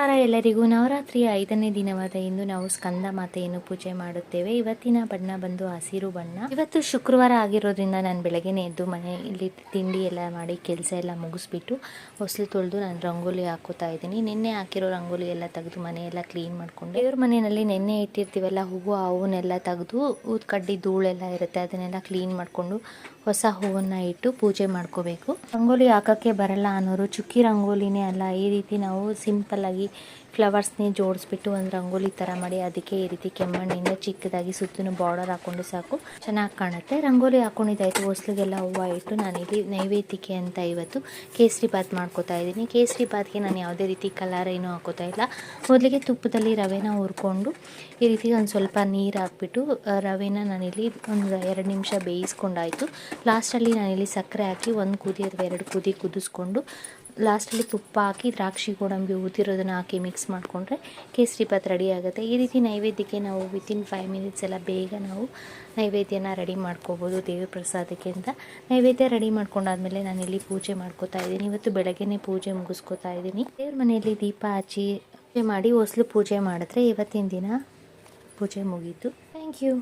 ನಮಸ್ಕಾರ ಎಲ್ಲರಿಗೂ. ನವರಾತ್ರಿಯ 5ನೇ ದಿನವಾದ ಇಂದು ನಾವು ಸ್ಕಂದ ಮಾತೆಯನ್ನು ಪೂಜೆ ಮಾಡುತ್ತೇವೆ. ಇವತ್ತಿನ ಬಣ್ಣ ಬಂದು ಹಸಿರು ಬಣ್ಣ. ಇವತ್ತು ಶುಕ್ರವಾರ ಆಗಿರೋದ್ರಿಂದ ನಾನು ಬೆಳಗ್ಗೆನೇ ಎದ್ದು ಮನೆಯಲ್ಲಿ ತಿಂಡಿ ಎಲ್ಲ ಮಾಡಿ ಕೆಲಸ ಎಲ್ಲ ಮುಗಿಸ್ಬಿಟ್ಟು ಹೊಸಲು ತೊಳೆದು ನಾನು ರಂಗೋಲಿ ಹಾಕೋತಾ ಇದ್ದೀನಿ. ನಿನ್ನೆ ಹಾಕಿರೋ ರಂಗೋಲಿ ಎಲ್ಲ ತೆಗೆದು ಮನೆಯೆಲ್ಲ ಕ್ಲೀನ್ ಮಾಡಿಕೊಂಡು, ದೇವ್ರ ಮನೆಯಲ್ಲಿ ನೆನ್ನೆ ಇಟ್ಟಿರ್ತೀವಲ್ಲ ಹೂವು, ಅವನ್ನೆಲ್ಲ ತೆಗೆದು ಕಡ್ಡಿ ಧೂಳೆಲ್ಲ ಇರುತ್ತೆ ಅದನ್ನೆಲ್ಲ ಕ್ಲೀನ್ ಮಾಡಿಕೊಂಡು ಹೊಸ ಹೂವನ್ನು ಇಟ್ಟು ಪೂಜೆ ಮಾಡ್ಕೋಬೇಕು. ರಂಗೋಲಿ ಹಾಕೋಕ್ಕೆ ಬರಲ್ಲ ಅನ್ನೋರು ಚುಕ್ಕಿ ರಂಗೋಲಿನೇ ಅಲ್ಲ, ಈ ರೀತಿ ನಾವು ಸಿಂಪಲ್ಲಾಗಿ ಫ್ಲವರ್ಸ್ನೇ ಜೋಡಿಸ್ಬಿಟ್ಟು ಒಂದು ರಂಗೋಲಿ ಥರ ಮಾಡಿ ಅದಕ್ಕೆ ಈ ರೀತಿ ಕೆಮ್ಮಣ್ಣಿಂದ ಚಿಕ್ಕದಾಗಿ ಸುತ್ತಲೂ ಬಾರ್ಡರ್ ಹಾಕ್ಕೊಂಡು ಸಾಕು, ಚೆನ್ನಾಗಿ ಕಾಣುತ್ತೆ. ರಂಗೋಲಿ ಹಾಕೊಂಡಿದ್ದಾಯಿತು, ಹೊಸ್ಲಿಗೆಲ್ಲ ಹೂವು ಇಟ್ಟು ನಾನಿಲ್ಲಿ ನೈವೇದ್ಯಕ್ಕೆ ಅಂತ ಇವತ್ತು ಕೇಸರಿ ಬಾತ್ ಮಾಡ್ಕೋತಾ ಇದ್ದೀನಿ. ಕೇಸರಿ ಬಾತ್ಗೆ ನಾನು ಯಾವುದೇ ರೀತಿ ಕಲರ್ ಏನೂ ಹಾಕೋತಾ ಇಲ್ಲ. ಮೊದಲಿಗೆ ತುಪ್ಪದಲ್ಲಿ ರವೆನ ಹುರ್ಕೊಂಡು ಈ ರೀತಿ ಒಂದು ಸ್ವಲ್ಪ ನೀರು ಹಾಕ್ಬಿಟ್ಟು ರವೆನ ನಾನಿಲ್ಲಿ ಒಂದು 2 ನಿಮಿಷ ಬೇಯಿಸ್ಕೊಂಡಾಯಿತು. ಲಾಸ್ಟಲ್ಲಿ ನಾನಿಲ್ಲಿ ಸಕ್ಕರೆ ಹಾಕಿ 1 ಕುದಿ ಅಥವಾ 2 ಕುದಿ ಕುದಿಸ್ಕೊಂಡು ಲಾಸ್ಟಲ್ಲಿ ತುಪ್ಪ ಹಾಕಿ ದ್ರಾಕ್ಷಿ ಗೋಡಂಬಿ ಉದಿರೋದನ್ನು ಹಾಕಿ ಮಿಕ್ಸ್ ಮಾಡಿಕೊಂಡ್ರೆ ಕೇಸರಿ ಬಾತ್ ರೆಡಿ ಆಗುತ್ತೆ. ಈ ರೀತಿ ನೈವೇದ್ಯಕ್ಕೆ ನಾವು ವಿತಿನ್ 5 ಮಿನಿಟ್ಸ್ ಎಲ್ಲ ಬೇಗ ನಾವು ನೈವೇದ್ಯನ ರೆಡಿ ಮಾಡ್ಕೋಬೋದು ದೇವ್ರ ಪ್ರಸಾದಕ್ಕೆ ಅಂತ. ನೈವೇದ್ಯ ರೆಡಿ ಮಾಡ್ಕೊಂಡಾದ್ಮೇಲೆ ನಾನಿಲ್ಲಿ ಪೂಜೆ ಮಾಡ್ಕೋತಾ ಇದ್ದೀನಿ. ಇವತ್ತು ಬೆಳಗ್ಗೆನೇ ಪೂಜೆ ಮುಗಿಸ್ಕೋತಾ ಇದ್ದೀನಿ. ದೇವ್ರ ಮನೆಯಲ್ಲಿ ದೀಪ ಹಚ್ಚಿ ಪೂಜೆ ಮಾಡಿ ಹೊಸಲು ಪೂಜೆ ಮಾಡಿದ್ರೆ ಇವತ್ತಿನ ದಿನ ಪೂಜೆ ಮುಗೀತು. Thank you.